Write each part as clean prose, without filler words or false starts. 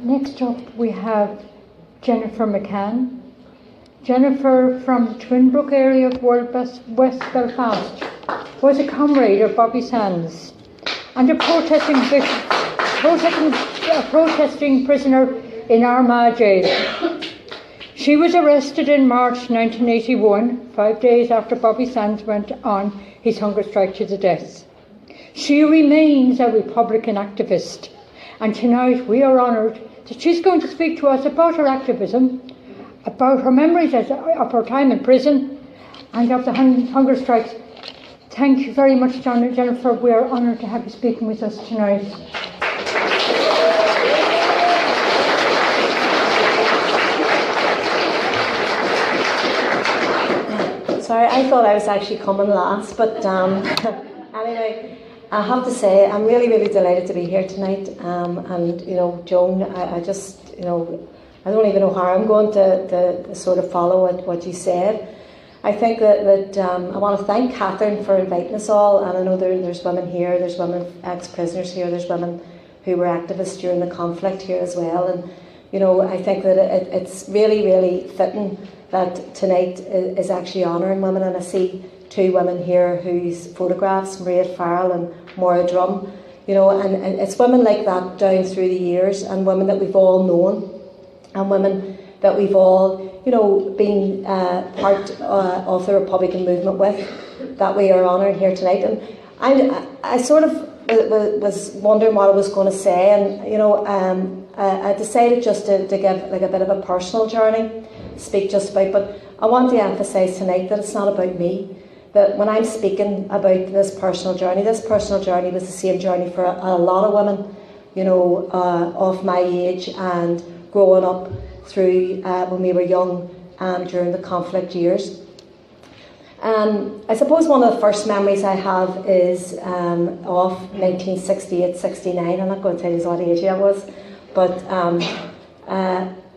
Next up we have Jennifer McCann. Jennifer, from the Twinbrook area of West Belfast, was a comrade of Bobby Sands and a protesting prisoner in Armagh jail. She was arrested in March 1981, 5 days after Bobby Sands went on his hunger strike to the death. She remains a Republican activist, and tonight we are honoured that she's going to speak to us about her activism, about her memories of her time in prison and of the hunger strikes. Thank you very much, Jennifer. We are honoured to have you speaking with us tonight. Sorry, I thought I was actually coming last, but anyway, I have to say I'm really, really delighted to be here tonight. And Joan, I just, I don't even know how I'm going to sort of follow what you said. I think that I want to thank Catherine for inviting us all, and I know there's women here, there's women ex-prisoners here, there's women who were activists during the conflict here as well, and I think that it's really, really fitting that tonight is actually honouring women, and I see two women here whose photographs, Mairead Farrell and Maura Drum, and it's women like that down through the years, and women that we've all known, and women that we've all, been part of the Republican movement with, that we are honoured here tonight. And I sort of was wondering what I was going to say, and I decided just to give like a bit of a personal journey, speak just about, but I want to emphasise tonight that it's not about me, that when I'm speaking about this personal journey was the same journey for a lot of women, of my age and growing up through when we were young during the conflict years. I suppose one of the first memories I have is of 1968-69. I'm not going to tell you what age I was, but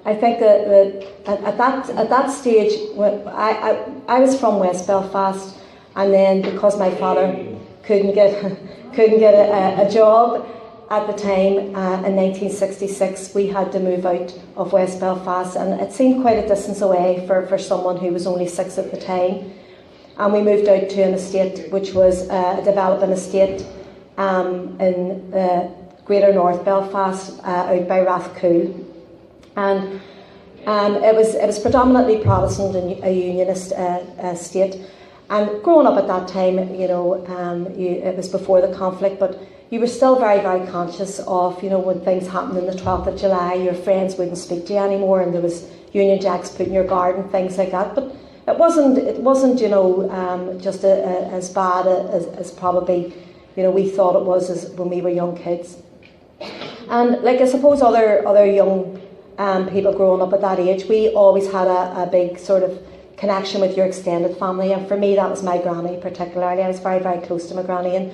I think that at that stage, I was from West Belfast, and then because my father couldn't get a job at the time, in 1966, we had to move out of West Belfast, and it seemed quite a distance away for someone who was only 6 at the time. And we moved out to an estate which was a developing estate in Greater North Belfast, out by Rathcoole, and it was predominantly Protestant and a Unionist estate. And growing up at that time, it was before the conflict, but you were still very, very conscious of, when things happened on the 12th of July, your friends wouldn't speak to you anymore, and there was Union Jacks put in your garden, things like that. But it wasn't, just as bad as probably, we thought it was when we were young kids. And I suppose other young people growing up at that age, we always had a big sort of connection with your extended family, and for me that was my granny particularly. I was very, very close to my granny, and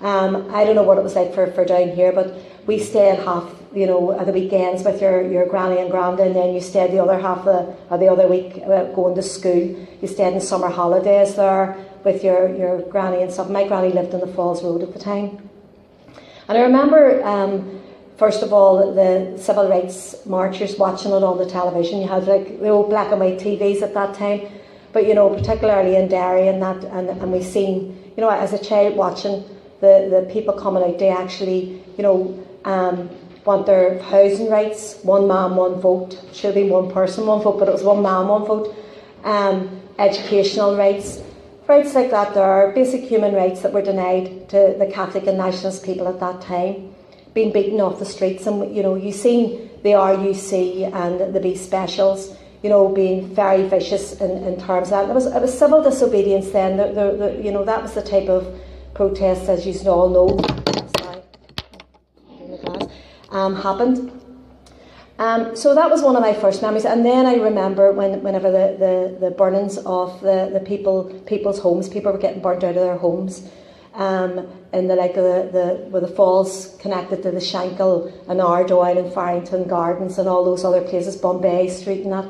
I don't know what it was like for down here, but we stayed half, at the weekends with your granny and granda, and then you stayed the other half of the other week going to school. You stayed in summer holidays there with your granny and stuff. My granny lived in the Falls Road at the time. And I remember, first of all, the civil rights marchers, watching it on the television. You had the old black and white TVs at that time, but particularly in Derry and that, and we seen, as a child watching the people coming out to actually, want their housing rights, one man, one vote. It should be one person, one vote, but it was one man, one vote. Educational rights like that. There are basic human rights that were denied to the Catholic and nationalist people at that time, being beaten off the streets. And you seen the RUC and the B specials, being very vicious in terms of that. It was civil disobedience then. That was the type of protest, as you all know, happened. So that was one of my first memories. And then I remember whenever the burnings of the people's homes, people were getting burnt out of their homes, in where the falls connected to the Shankill and Ardoyne and Farrington Gardens and all those other places, Bombay Street and that,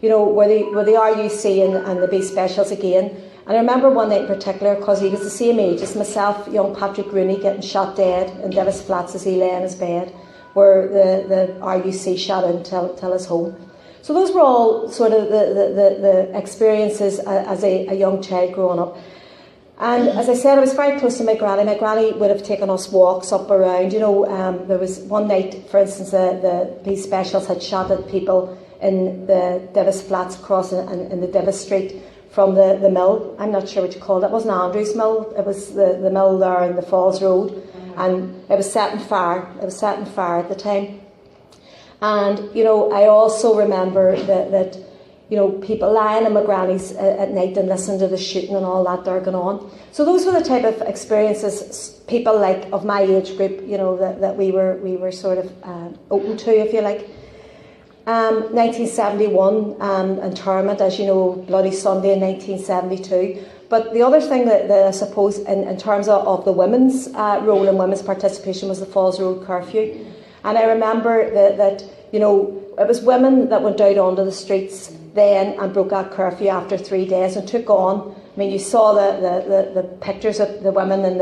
where the RUC and the B specials again. And I remember one night in particular, because he was the same age as myself, young Patrick Rooney, getting shot dead in Davis Flats as he lay in his bed, where the RUC shot in till his home. So those were all sort of the experiences as a young child growing up. And as I said, I was very close to my granny. My granny would have taken us walks up around. There was one night, for instance, the police specials had shot at people in the Divis flats across in the Divis Street from the mill. I'm not sure what you call it. It wasn't Andrew's mill. It was the mill there in the Falls Road. And it was set on fire. It was set on fire at the time. And, I also remember that people lying in my granny's at night and listening to the shooting and all that there going on. So those were the type of experiences people like of my age group, that we were sort of open to, if you like. 1971, internment, as you know, Bloody Sunday in 1972. But the other thing that I suppose in terms of the women's role and women's participation was the Falls Road curfew. And I remember that it was women that went out onto the streets then and broke that curfew after 3 days and took on. I mean, you saw the pictures of the women and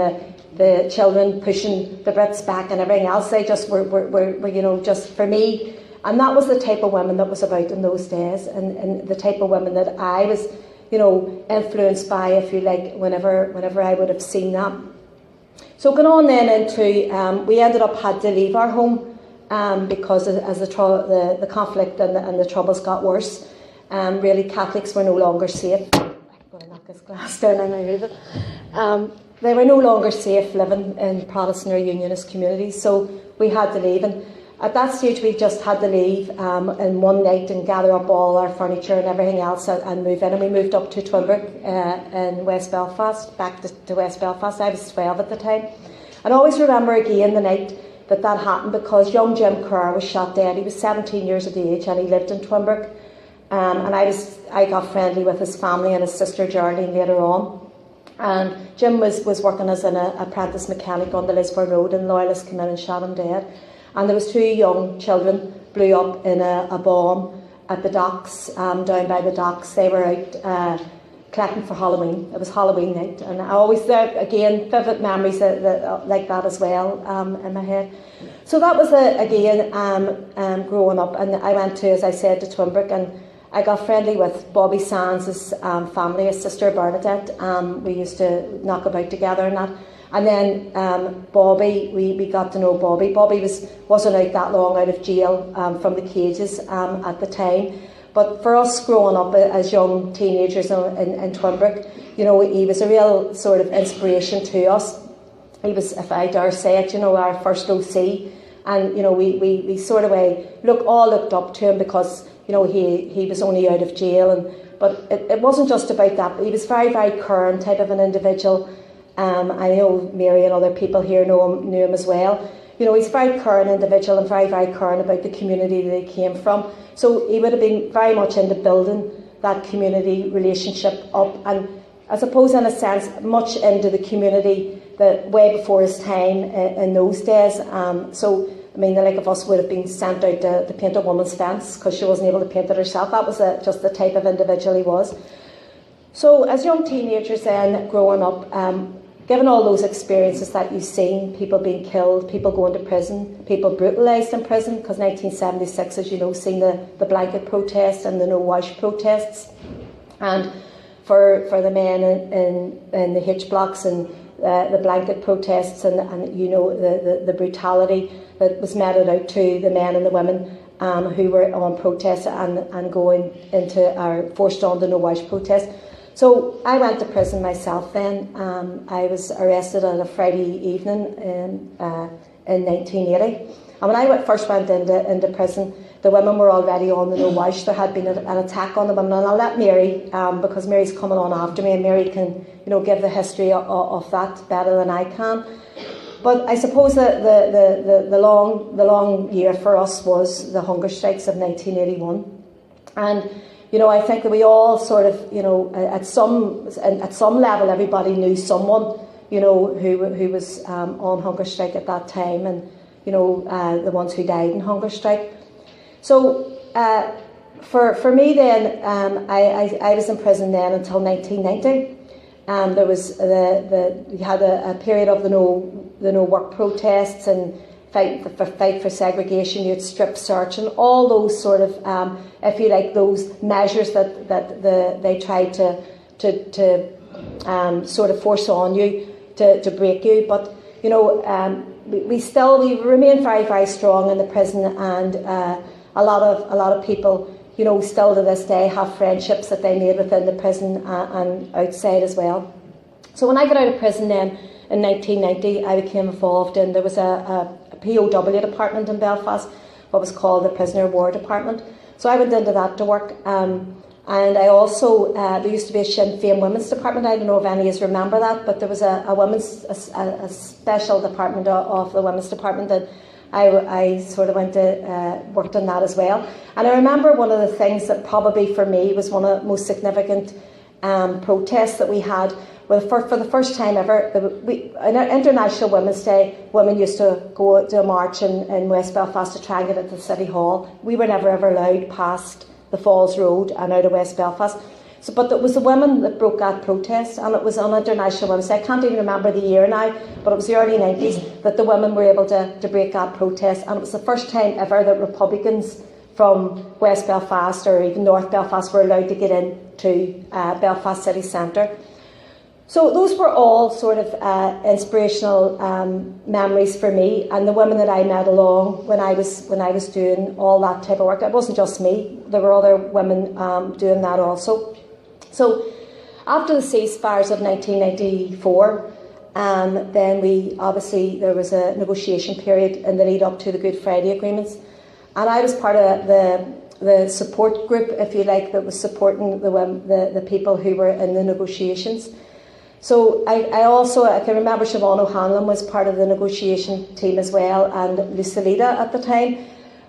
the children pushing the Brits back and everything else. They just were just for me. And that was the type of women that was about in those days, and the type of women that I was, influenced by, if you like, whenever I would have seen that. So going on then into, we ended up had to leave our home because as the conflict and the troubles got worse, really Catholics were no longer safe. I'm going to knock this glass down and I move it. They were no longer safe living in Protestant or Unionist communities, so we had to leave. And at that stage, we just had to leave in one night and gather up all our furniture and everything else and move in. And we moved up to Twinbrook in West Belfast, back to West Belfast. I was 12 at the time. And I always remember again the night that happened because young Jim Kerr was shot dead. He was 17 years of age and he lived in Twinbrook. And I got friendly with his family and his sister Geraldine later on. And Jim was working as an apprentice mechanic on the Lisburn Road, and loyalists came in and shot him dead. And there was 2 young children blew up in a bomb at the docks, down by the docks. They were out collecting for Halloween. It was Halloween night, and I always again vivid memories like that as well in my head. So that was again growing up, and I went to, as I said, to Twinbrook, and I got friendly with Bobby Sands' family, his sister Bernadette. We used to knock about together and that. And then Bobby, we got to know Bobby. Bobby wasn't out that long out of jail from the cages at the time. But for us growing up as young teenagers in Twinbrook, he was a real sort of inspiration to us. He was, if I dare say it, our first OC. And, we sort of all looked up to him because, he was only out of jail. But it wasn't just about that. He was very, very current type of an individual. I know Mary and other people here knew him as well. He's a very current individual and very, very current about the community that he came from. So he would have been very much into building that community relationship up, and I suppose in a sense much into the community that way before his time in those days. So I mean, the like of us would have been sent out to paint a woman's fence because she wasn't able to paint it herself. That was just the type of individual he was. So as young teenagers then growing up, given all those experiences that you've seen, people being killed, people going to prison, people brutalised in prison, because 1976, as you know, seen the blanket protests and the no wash protests, and for the men in the H blocks and the blanket protests and the brutality that was meted out to the men and the women who were on protest and going into or forced on the no wash protest. So I went to prison myself then. I was arrested on a Friday evening in 1980. And when I first went into prison, the women were already on the no wash. There had been an attack on the women. And I'll let Mary, because Mary's coming on after me, and Mary can give the history of that better than I can. But I suppose that the long year for us was the hunger strikes of 1981. And I think that we all sort of, at some level, everybody knew someone, who was on hunger strike at that time, and the ones who died in hunger strike. So for me then, I was in prison then until 1990. There was we had a period of the no work protests, and fight for segregation, you had strip search, and all those sort of, if you like, those measures that they tried to sort of force on you to break you. But you know, we remain very, very strong in the prison, and a lot of people, you know, still to this day have friendships that they made within the prison and outside as well. So when I got out of prison then in 1990, I became involved in, there was a POW department in Belfast, what was called the Prisoner War Department. So I went into that to work. And I also, there used to be a Sinn Féin Women's Department. I don't know if any of you remember that, but there was a special department of the Women's Department, and I sort of worked on that as well. And I remember one of the things that probably for me was one of the most significant protests that we had. Well, for the first time ever, on International Women's Day, women used to go to a march in West Belfast to try and get into the City Hall. We were never ever allowed past the Falls Road and out of West Belfast. So, but it was the women that broke that protest, and it was on International Women's Day. I can't even remember the year now, but it was the early 90s that the women were able to break that protest, and it was the first time ever that Republicans from West Belfast or even North Belfast were allowed to get into Belfast city centre. So those were all sort of inspirational memories for me, and the women that I met along when I was doing all that type of work. It wasn't just me; there were other women doing that also. So after the ceasefires of 1994, then there was a negotiation period in the lead up to the Good Friday agreements, and I was part of the support group, if you like, that was supporting the people who were in the negotiations. So I can remember Siobhan O'Hanlon was part of the negotiation team as well, and Lucilita at the time.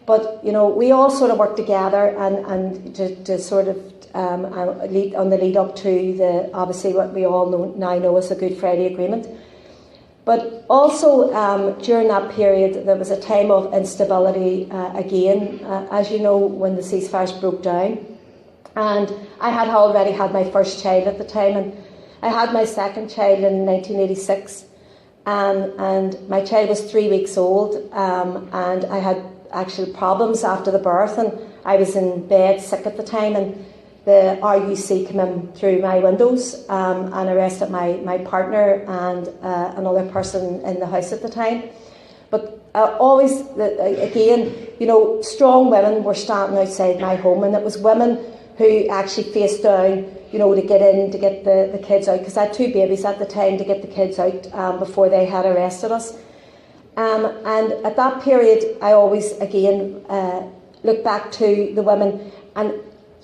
But you know, we all sort of worked together and to sort of lead on the lead up to obviously what we all now know as the Good Friday Agreement. But also during that period, there was a time of instability again, as you know, when the ceasefires broke down. And I had already had my first child at the time, and I had my second child in 1986, and my child was 3 weeks old, and I had actual problems after the birth, and I was in bed sick at the time, and the RUC came in through my windows and arrested my partner and another person in the house at the time. But always, again, you know, strong women were standing outside my home, and it was women who actually faced down, you know, to get in, to get the kids out, because I had 2 babies at the time, to get the kids out before they had arrested us. And at that period, I always, again, look back to the women, and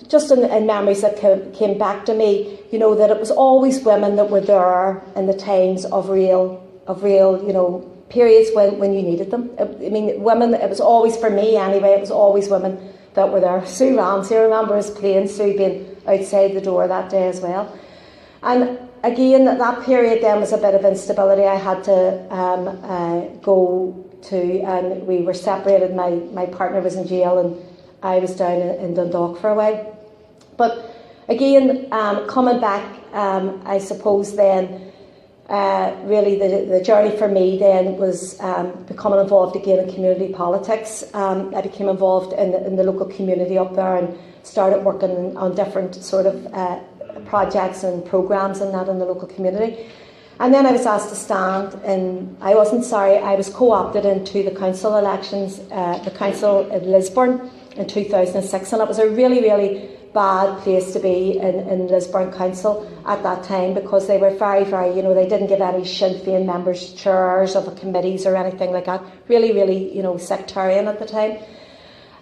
just in memories that came back to me, you know, that it was always women that were there in the times of real, you know, periods when you needed them. I mean, women, it was always, for me anyway, it was always women that were there. Sue Ramsey, I remember us playing, Sue being outside the door that day as well. And again, that period then was a bit of instability. I had to go to, and we were separated. My partner was in jail, and I was down in Dundalk for a while. But again, coming back, I suppose then, really the journey for me then was becoming involved again in community politics. I became involved in the local community up there, and started working on different sort of projects and programmes and that in the local community. And then I was asked to stand, and I was co-opted into the council elections, the council in Lisburn in 2006, and it was a really, really bad place to be in Lisburn Council at that time, because they were very, very, you know, they didn't give any Sinn Féin members chairs of the committees or anything like that. Really, really, you know, sectarian at the time.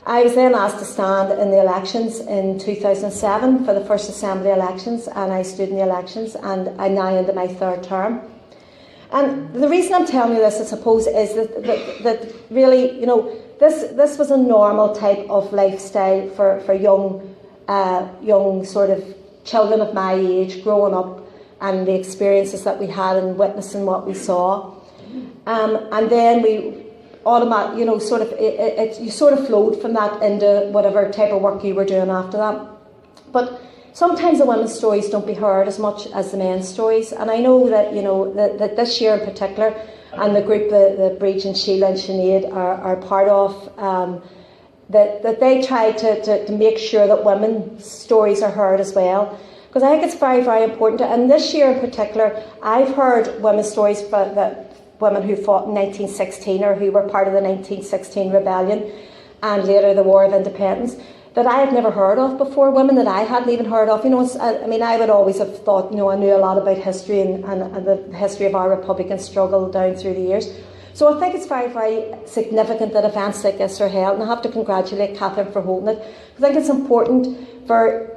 I was then asked to stand in the elections in 2007 for the first Assembly elections, and I stood in the elections, and I'm now into my 3rd term. And the reason I'm telling you this, I suppose, is that really, you know, this was a normal type of lifestyle for young sort of children of my age growing up, and the experiences that we had and witnessing what we saw. And then we you know, sort of, you sort of flowed from that into whatever type of work you were doing after that. But sometimes the women's stories don't be heard as much as the men's stories. And I know that, that this year in particular, and the group that Bridge and Sheila and Sinead are part of, that they try to make sure that women's stories are heard as well. Because I think it's very, very important. And this year in particular, I've heard women's stories that women who fought in 1916 or who were part of the 1916 rebellion and later the War of Independence that I had never heard of before, women that I hadn't even heard of. I would always have thought, I knew a lot about history and the history of our Republican struggle down through the years. So I think it's very, very significant that events like this are held, and I have to congratulate Catherine for holding it. I think it's important for,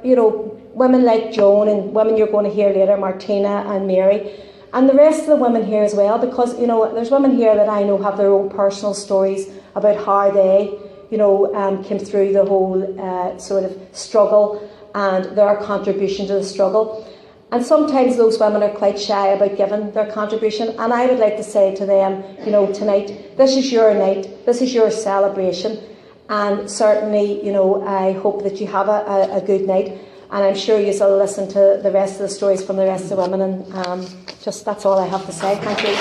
women like Joan and women you're going to hear later, Martina and Mary, and the rest of the women here as well, because, there's women here that I know have their own personal stories about how they, came through the whole sort of struggle and their contribution to the struggle. And sometimes those women are quite shy about giving their contribution. And I would like to say to them, tonight, this is your night, this is your celebration. And certainly, I hope that you have a good night. And I'm sure you'll listen to the rest of the stories from the rest of the women. And just that's all I have to say. Thank you.